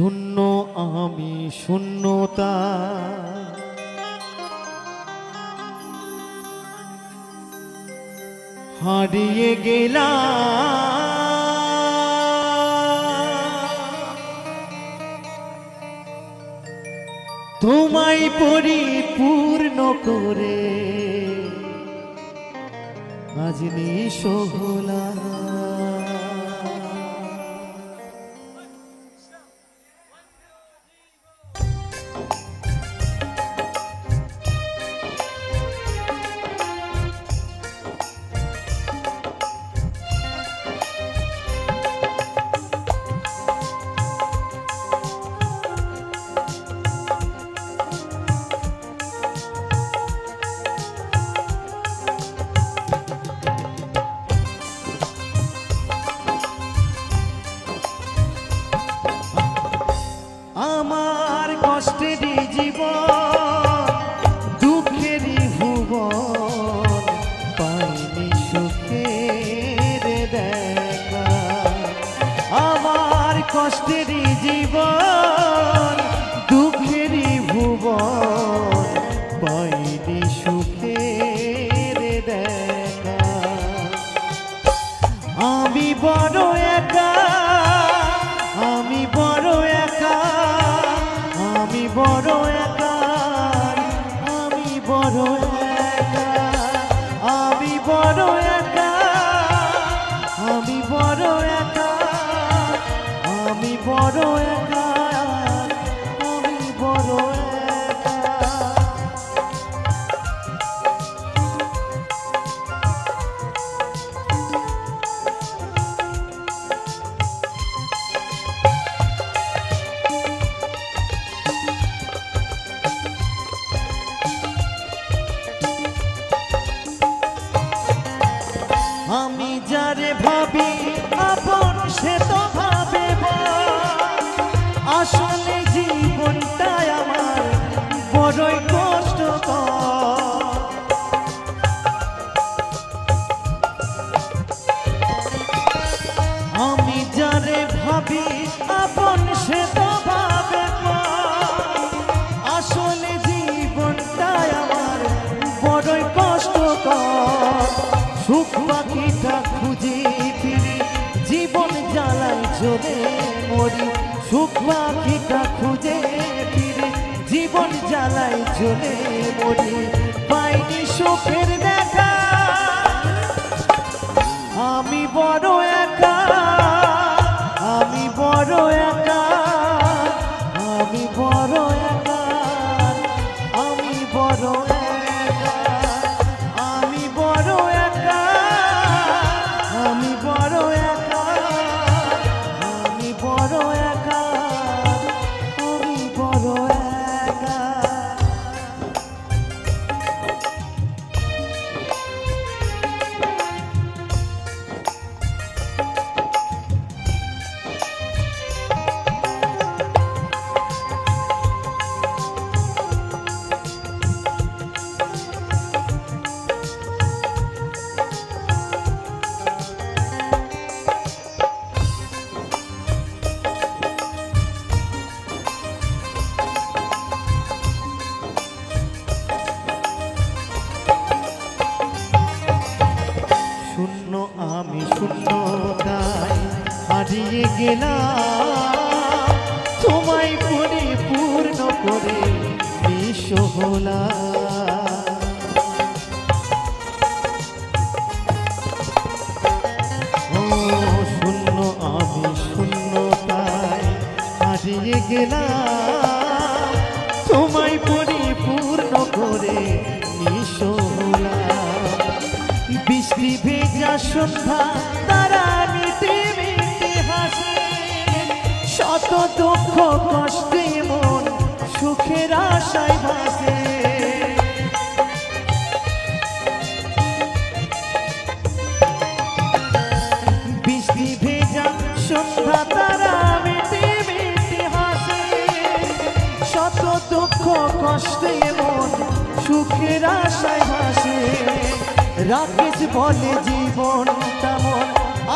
শূন্য আমি শূন্যতা হারিয়ে গেলাম তোমায় পরিপূর্ণ করে আজ নিঃস্ব হলাম। আমার কষ্টেরই জীবন দুঃখেরই ভুবন পাইনি সুখের দেখা। আমার কষ্টেরই জীবন দুঃখেরই ভুবন পাইনি সুখের দেখা। আমি বড় একা, আমি বড় একা, আমি বড় একা, আমি বড় একা, আমি বড় একা, আমি বড় একা, আমি বড় একা, আমি বড় একা। আমি যারে ভাবি আপন সে তো ভাবে আসলে জীবনটাই আমার বড়ই কষ্টকর। আমি যারে ভাবি আপন সে তো ভাবে আসলে জীবনটাই আমার বড়ই কষ্টকর। সুখ পাখিটা খুঁজে ফিরি জীবন জ্বালায় চলে মরি। সুখ পাখিটা খুঁজে ফিরি জীবন জ্বালায় চলে মরি। পাইনি সুখের দেখা, আমি বড় একা, আমি বড় একা, আমি বড় একা, আমি বড় একা, আমি বড় একা, আমি বড় একা, আমি বড় একা, আমি বড় একা। শূন্য আমি শূন্যতায় হারিয়ে গেলাম তোমায় পরিপূর্ণ করে নিঃস্ব হলাম। ও শূন্য আমি শূন্যতায় হারিয়ে গেলাম তোমায় পরিপূর্ণ করে নিঃস্ব হলাম। বৃষ্টি ভেজা সন্ধ্যা তারা মিটে মিটে হাসে শত দুঃখ কষ্টে মন সুখের আশায় ভাসে। বৃষ্টি ভেজা সন্ধ্যা তারা মিটে মিটে হাসে শত দুঃখ কষ্টে মন সুখের আশায় ভাসে। রাকেশ বলে জীবন তেমন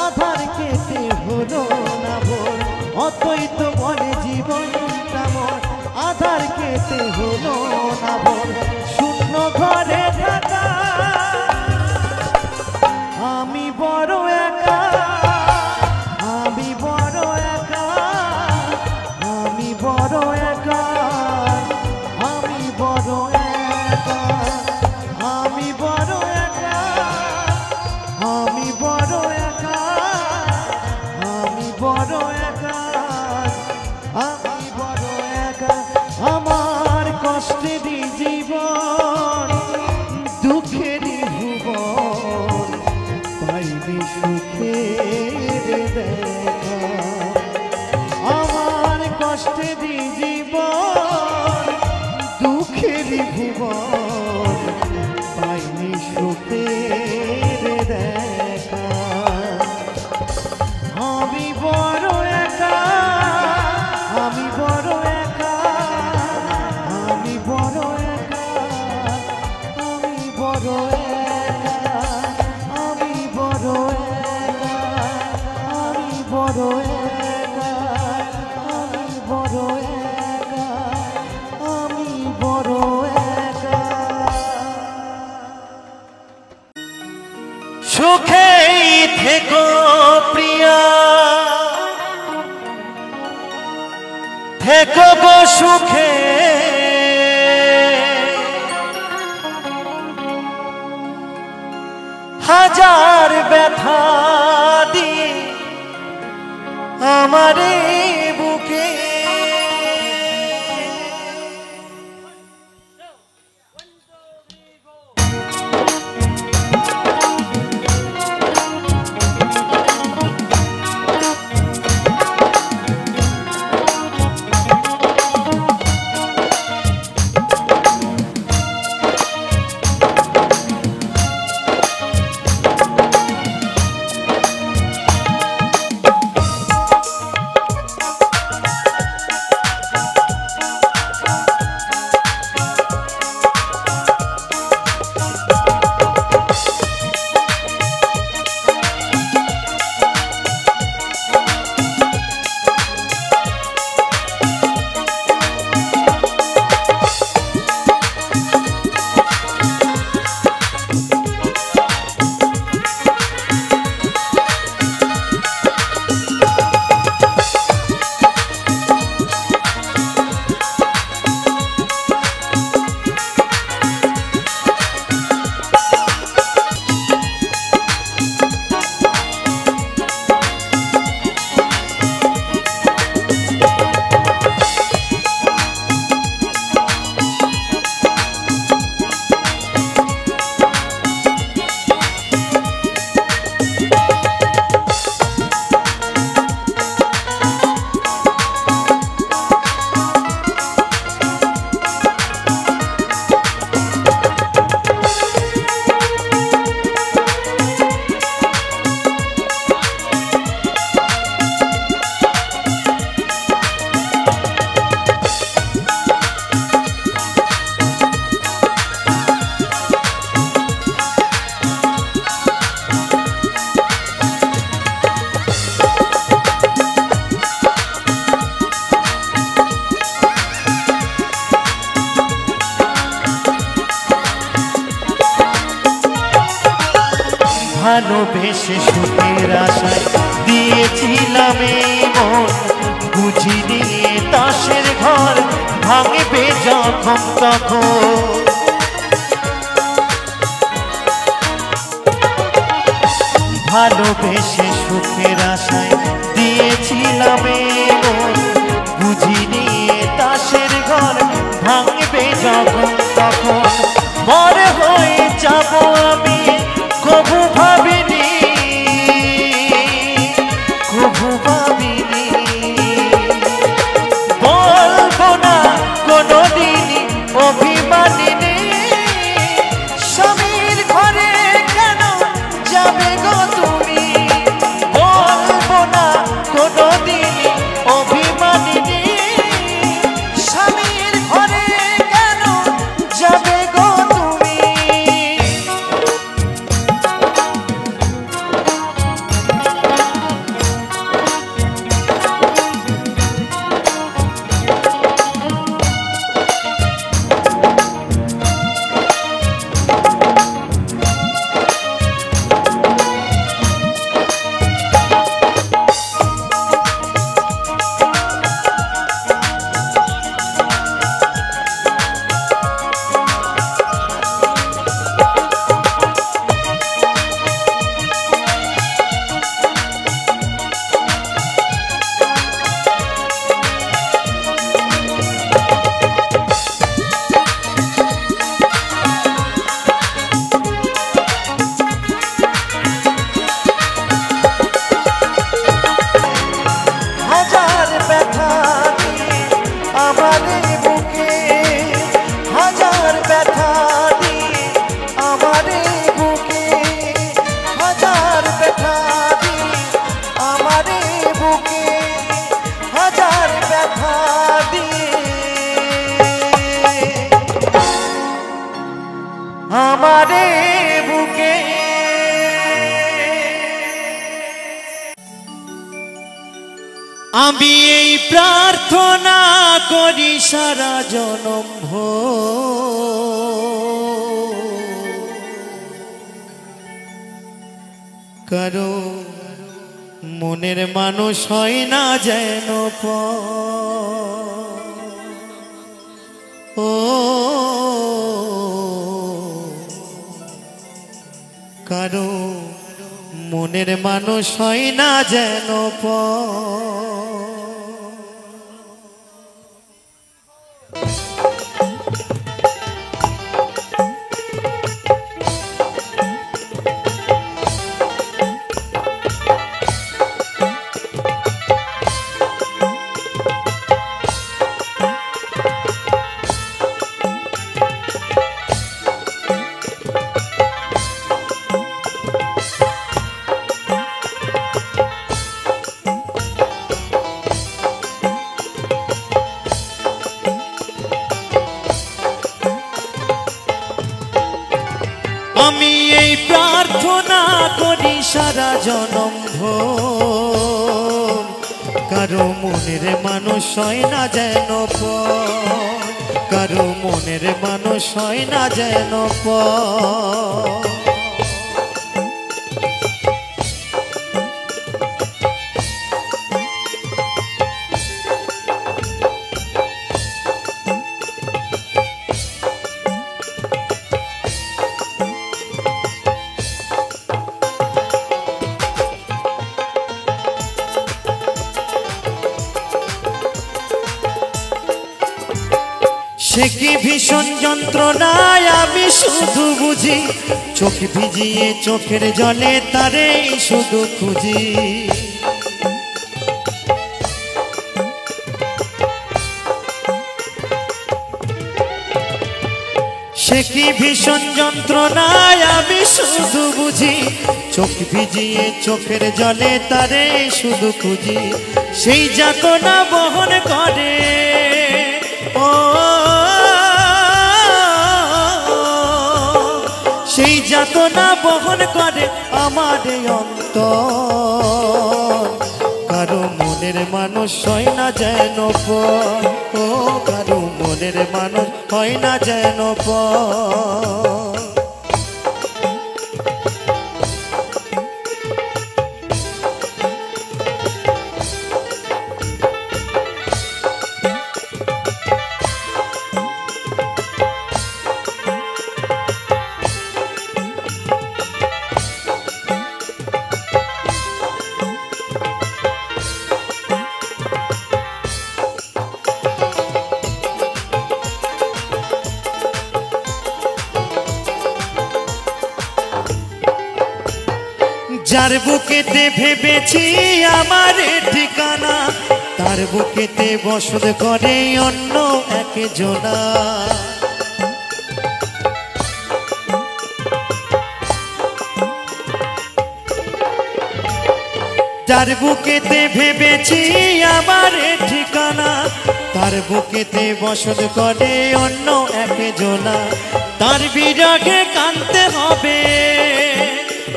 আধার কেটে হলো না ভোর। অতই তো বলে জীবনটা মোর আধার কেটে হলো না ভোর শূন্য ঘরে থাকা আমি বড় একা আমি বড় একা আমি বড় একা আমি বড় একা আমি বড় একা আমি বড় একা আমি বড় একা আমি বড় একা আমার কষ্টেরই জীবন দুঃখেরই ভুবন পাইনি সুখের দেখা আমার কষ্টেরই জীবন দুঃখেরই ভুবন পাইনি সুখের দেখা আমি বড় একা আমি বড় একা আমি বড় একা আমি বড় একা আমি বড় একা আমি বড় একা আমি বড় একা আমি বড় একা সুখেই থেকো প্রিয়া থেকো গো সুখে হাজার ব্যথা দিয়ে আমারে বুকে ভালোবেসে সুখের আশায় দিয়েছিলাম মন বুঝিনি তাসের ঘর ভাঙবে যখন তখন ভালোবেসে সুখের আশায় দিয়েছিলাম মন বুঝিনি তাসের ঘর ভাঙবে যখন তখন মর হয়ে যাব আমি কবু ভাবিনি কবু ভাবিনি বলবো না কোনোদিনই অভিমানিনী স্বামীর ঘরে কেন যাবে গো তুমি আমারে বুকে আমি এই প্রার্থনা করি সারা জনম কারো মনের মানুষ হয় না যেন ও কারো মনের মানুষ হয় না যেন আমি এই প্রার্থনা করি সারা জনম ভোর কারো মনের মানুষ হয় না যেন কারো মনের মানুষ হয় না যেন সে কি ভীষণ যন্ত্রণায় আমি শুধু বুঝি চোখ ভিজিয়ে চোখের জলে তারে শুধু খুঁজি সে কি ভীষণ যন্ত্রণায় আমি শুধু বুঝি চোখ ভিজিয়ে চোখের জলে তারে শুধু খুঁজি সেই যাতনা বহন করে ও সেই যাতনা বহন করে আমার অন্তর কারো মনের মানুষ হয় না যেন ও কারো মনের মানুষ হয় না যেন যার বুকেতে ভেবেছি আমার ঠিকানা তার বুকেতে বসত করে অন্য একজনা যার বুকেতে ভেবেছি আমার ঠিকানা তার বুকেতে বসত করে অন্য একজনা তার বিরহে কাঁদতে হবে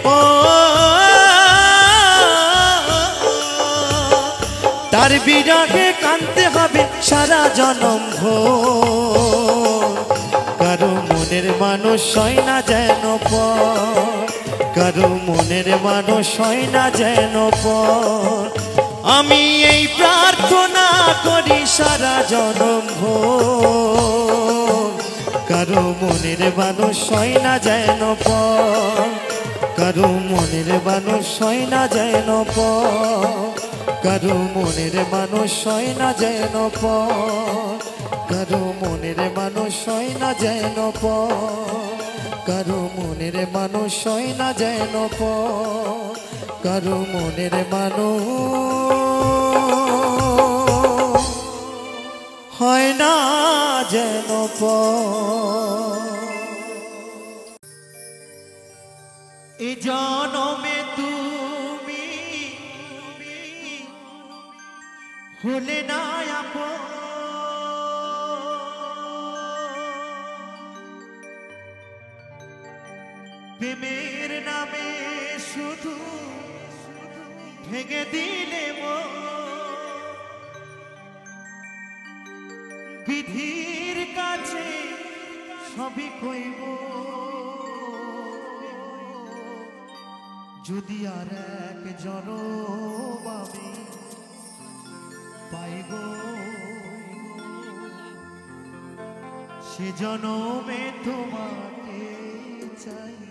ও তার বিরহে কাঁদতে হবে সারা জনম ভোর কারো মনের মানুষ হয় না যেন কারো মনের মানুষ হয় না যেন আমি এই প্রার্থনা করি সারা জনম ভোর কারো মনের মানুষ হয় না যেন কারো মনের মানুষ হয় না যেন কারো মনের মানুষ হয় না যেন কারো মনের মানুষ হয় না যেন কারো মনের মানুষ হয় না যেন কারো মনের মানুষ হয় না যেন এই জনমে তুমি হলে না আপন প্রেমের নামে শুধু ভেঙে দিলে মন, বিধির কাছে সবই কইব যদি আর এক জনম আমি পাইব, সে জনমে তোমাকে চাইব।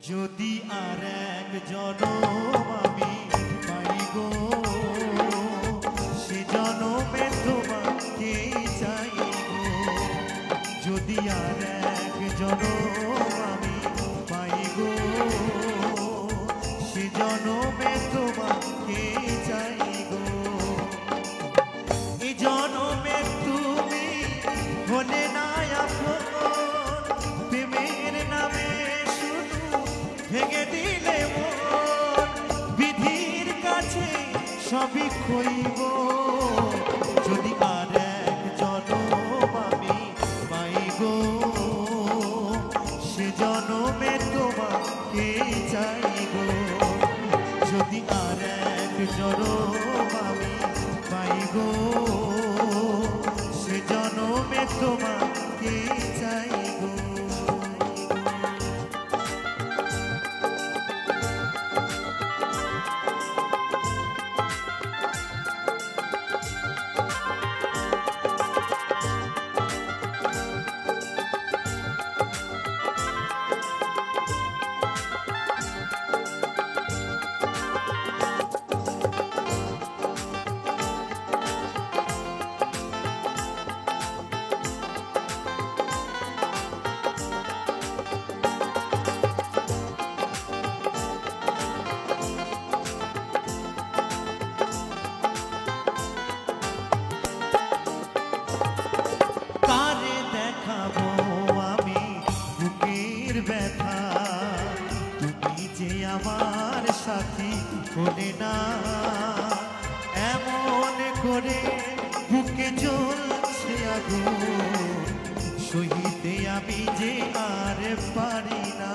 যদি আর এক জনম আমি পাইব, সে জনমে তোমাকে চাইব। যদি আর এক জনম আমি পাইব, সে জনমে তোমাকে চাইব। এই জনমে তুমি হলে না আপন, প্রেমের নামে শুধু ভেঙে দিলে মন, বিধির কাছে সবই কইব যদি আর এক জনম আমি পাইব, সে জনমে তোমাকে চাইব। যদি আর এক জনম আমি পাইব, সে জনমে তোমাকে চাইব। ব্যথা তুমি যে আমার সাথী হলে না, এমন করে বুকে জ্বলছে আগুন, সহিতে আমি যে আর পারি না।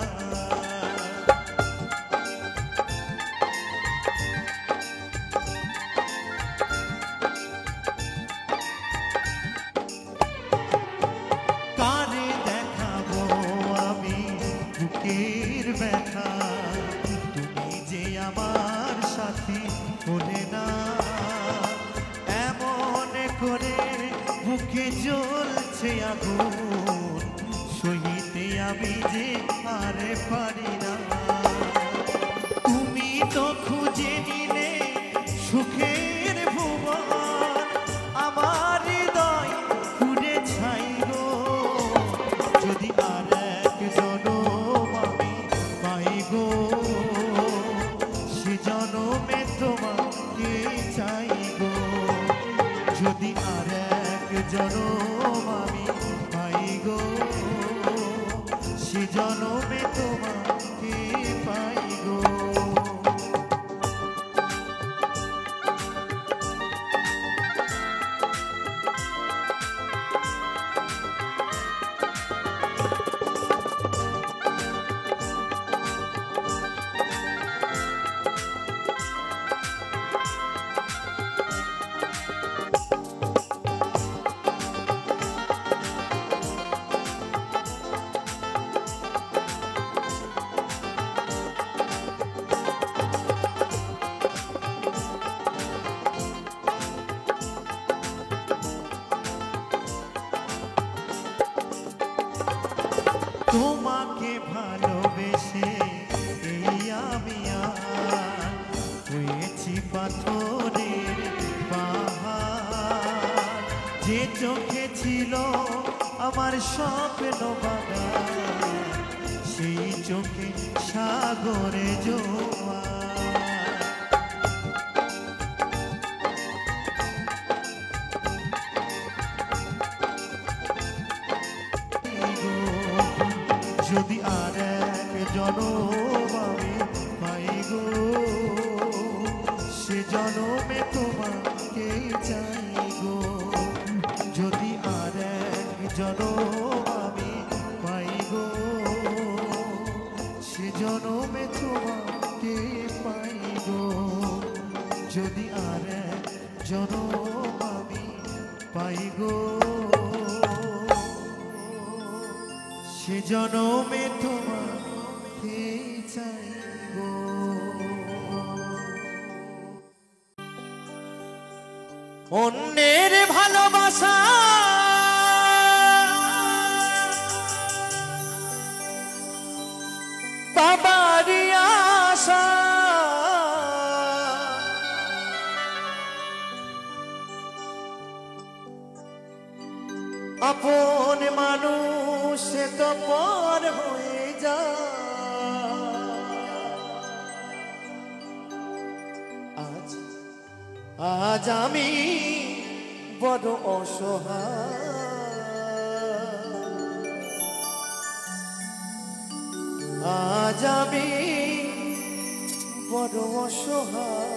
বুকের ব্যথা তুমি যে আমার সাথী হলে না, এমন করে বুকে জ্বলছে আগুন, সহিতে আমি যে আর পারি না। তুমি তো খুঁজে নিলে সুখের ভুবন, আমার হৃদয় পুড়ে ছাইল। যদি আর এক জনম আমি পাইব, সে জনমে তোমাকে চাইব। যদি আর এক জনম আমি পাইব, সে জনমে তোমাকে পাইব। তোমাকে ভালোবেসে এই আমি হয়েছি পাথরের পাহাড়, যে চোখে ছিল আমার স্বপ্ন বাগান, সেই চোখে সাগরে জোয়ার। যদি আর এক জনম আমি পাইব, সে জনমে তোমাকে চাইব। যদি আর এক জনম আমি পাইব, আর জনম আমি পাই গো, সে জনমে তোমাকে চাই গো। অন্যের ভালোবাসা বাবারি আশা, আপন মানুষ তো পর হয়ে যায়। আজ আমি বড় অসহায়, আজ আমি বড় অসহায়।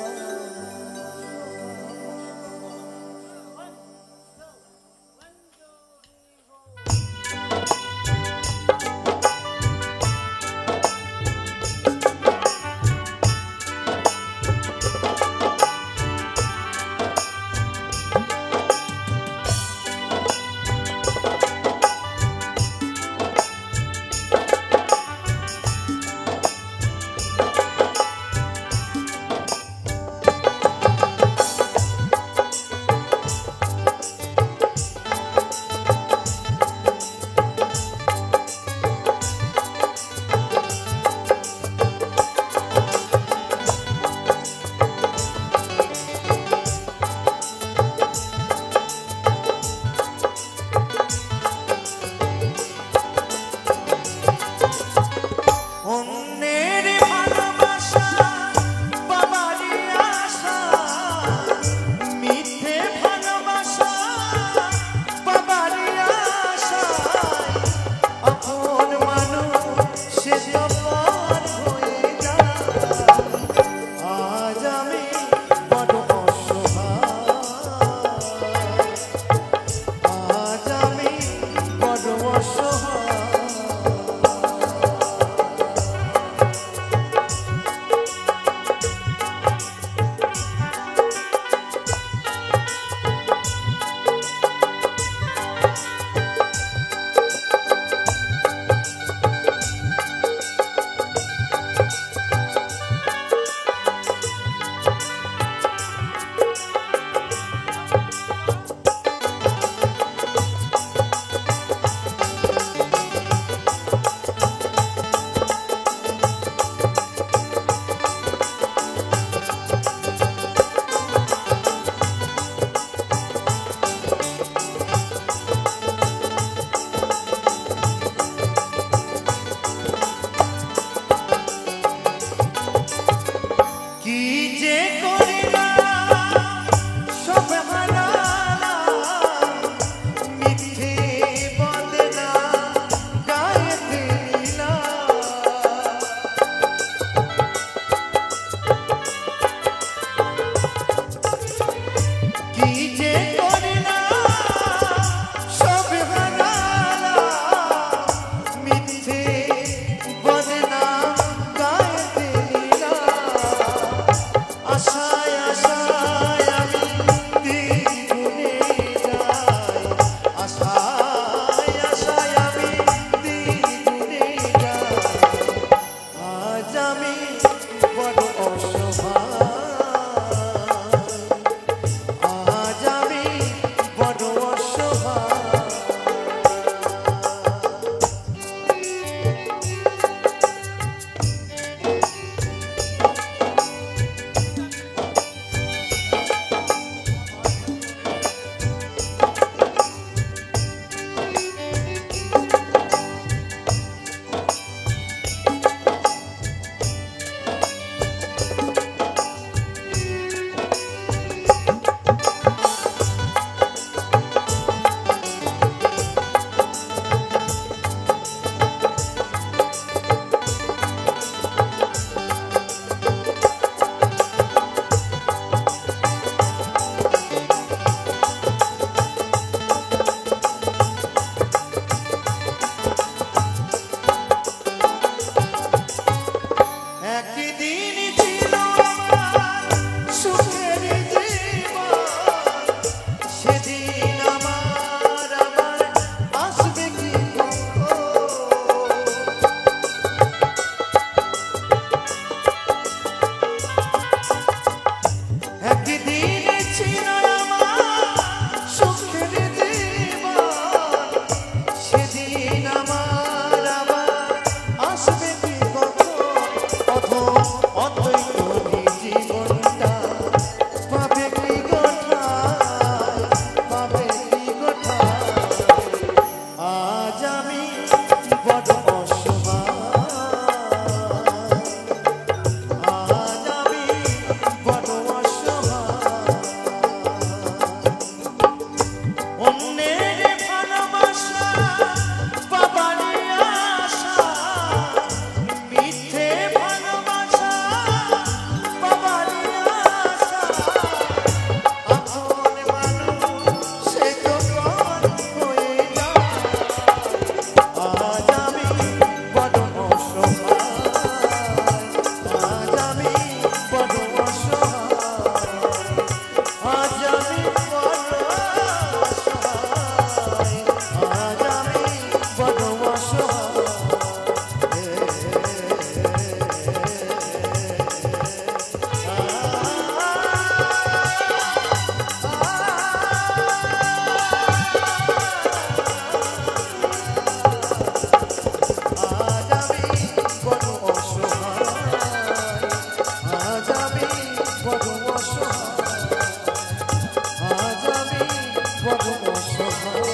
বড় অসহায়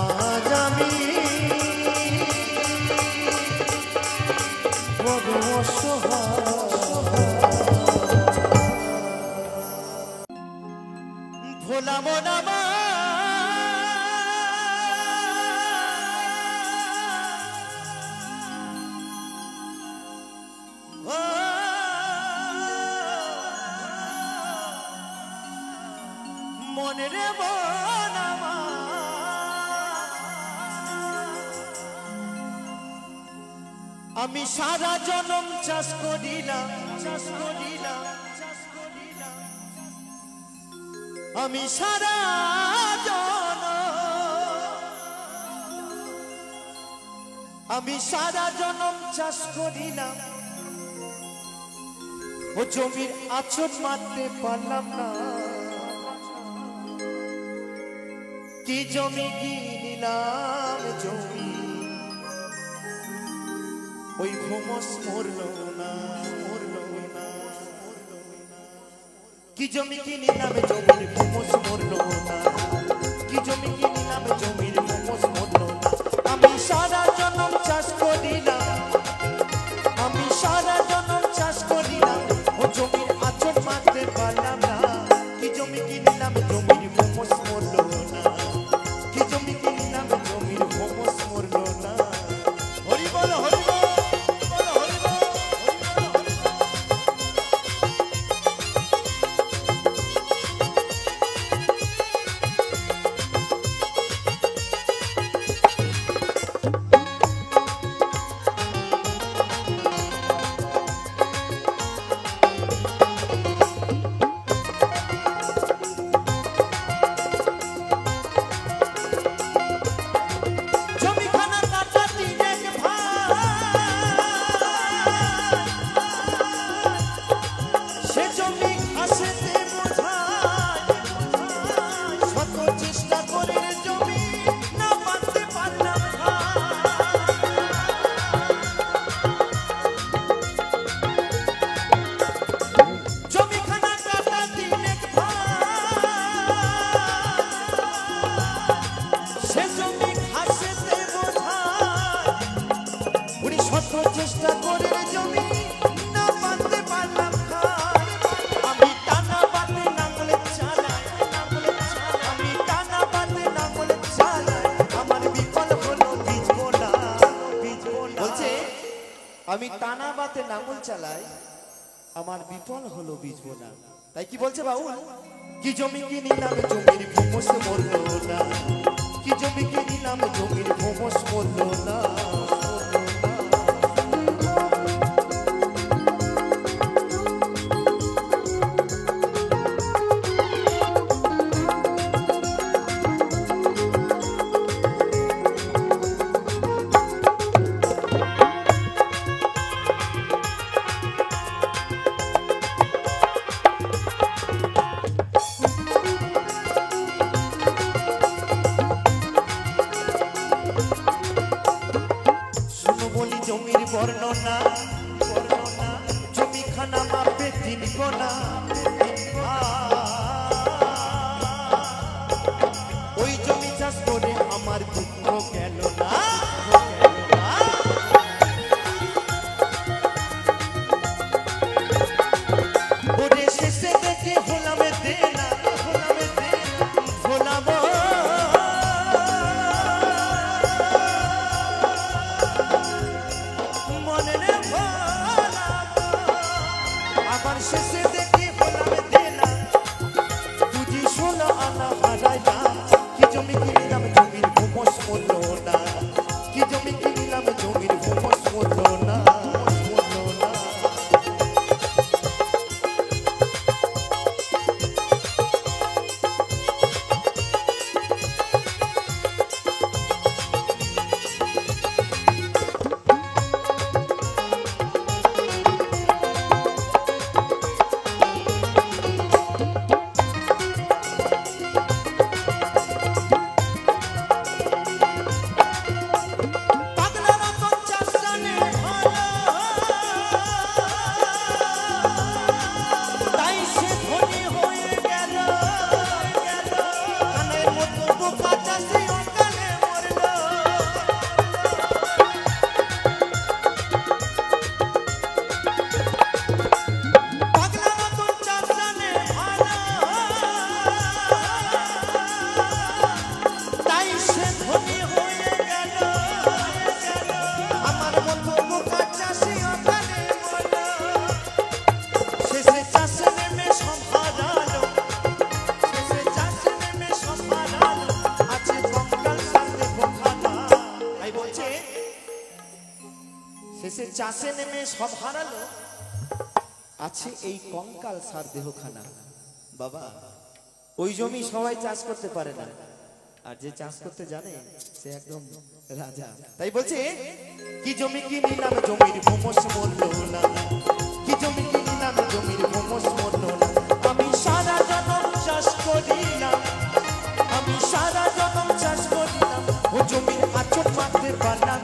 আজ আমি বড় অসহায় ভোলা মোনা মা মনে রে মোনা মা আমি সারা জনম চাষ করিলাম আমি সারা জনম চাষ করিলাম ও জমির আঁচড় মারতে পারলাম না কি জমি কিনিলাম জমি ওই ভোমস মরল না কি জমি কিনিলাম জমির ভোমস মরল না কি জমি কিনিলাম জমির ভোমস মরল না আমি সারা জনম চাষ করিলাম ও জমির আঁচড় মারতে পারলাম না কি জমি কিনিলাম জমির ভোমস মরল না কি জমি কিনিলাম জমির ভোমস মরল না হরি বল হরি বল চেষ্টা করে জমি না বাঁধতে পারলাম আমি টানা বাঁধে নাঙ্গলে চালাই আমার বিফল হলো বীজ বোনা বলছে আমি টানা বাঁধে নাঙ্গল চালাই আমার বিফল হলো বীজ বোনা তাই কি বলছে বাউল কি জমি কিনিলাম জমির ভোমস মরল না কি জমি কিনিলাম জমির ভোমস মরল না জমির বর্ণনা জমিখানা মাপে 3 গোনা ওই জমি চাষ করে আমার দুঃখ গেল না ওরে শেষে দেখে হলামে দেনা শেষে দেখি হলামে দেনা বুঝি 16 আনা হারাইলাম কি জমি কিনিলাম জমির ভোমস মরল না কি জমি কিনিলাম জমির ভোমস মরল না চাষে নেমে সব হারালো, আছে এই কঙ্কাল সার দেহখানা। বাবা, ওই জমি সবাই চাষ করতে পারে না, আর যে চাষ করতে জানে সে একদম রাজা। তাই বলছে, কি জমি কিনিলাম জমির ভূমস মরলো না, কি জমি কিনিলাম জমির ভূমস মরলো না। আমি সারা জনম চাষ করিলাম, আমি সারা জনম চাষ করিলাম, ও জমির আচর মারতে পারলাম